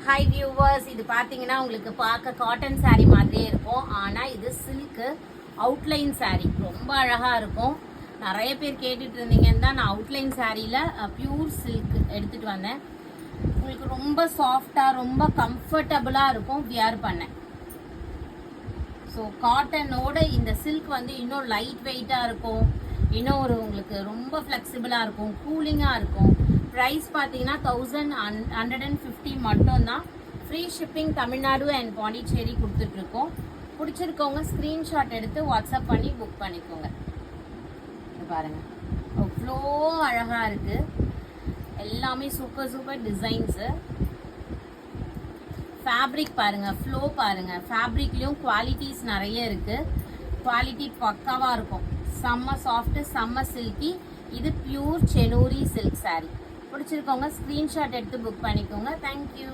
Hi viewers, இது பார்த்தீங்கன்னா உங்களுக்கு பார்க்க காட்டன் saree மாதிரியே இருக்கும். ஆனால் இது சில்க்கு அவுட்லைன் saree, ரொம்ப அழகாக இருக்கும். நிறைய பேர் கேட்டுட்டு இருந்தீங்கன்னு தான் நான் அவுட்லைன் சாரியில் பியூர் சில்க் எடுத்துகிட்டு வந்தேன். உங்களுக்கு ரொம்ப சாஃப்டாக ரொம்ப கம்ஃபர்டபுளாக இருக்கும் வியர் பண்ணேன். ஸோ காட்டனோட இந்த சில்க் வந்து இன்னும் லைட் வெயிட்டாக இருக்கும், இன்னும் உங்களுக்கு ரொம்ப ஃப்ளெக்சிபிளாக இருக்கும், கூலிங்காக இருக்கும். ப்ரைஸ் பார்த்தீங்கன்னா 1150 மட்டும்தான். Free shipping Tamil Nadu and Pondicherry கொடுத்துட்ருக்கோம். பிடிச்சிருக்கவங்க ஸ்க்ரீன்ஷாட் எடுத்து வாட்ஸ்அப் பண்ணி புக் பண்ணிக்கோங்க. பாருங்கள், அவ்வளோ அழகாக இருக்குது. எல்லாமே சூப்பர் சூப்பர் டிசைன்ஸு. ஃபேப்ரிக் பாருங்கள், ஃப்ளோ பாருங்கள். ஃபேப்ரிக்லேயும் குவாலிட்டிஸ் நிறைய இருக்குது. குவாலிட்டி பக்காவாக இருக்கும். செம்ம சாஃப்ட்டு, செம்ம சில்கி. இது பியூர் செனூரி சில்க் சாரீ. பிடிச்சிருக்கவங்க ஸ்க்ரீன்ஷாட் எடுத்து புக் பண்ணிக்கோங்க. தேங்க்யூ.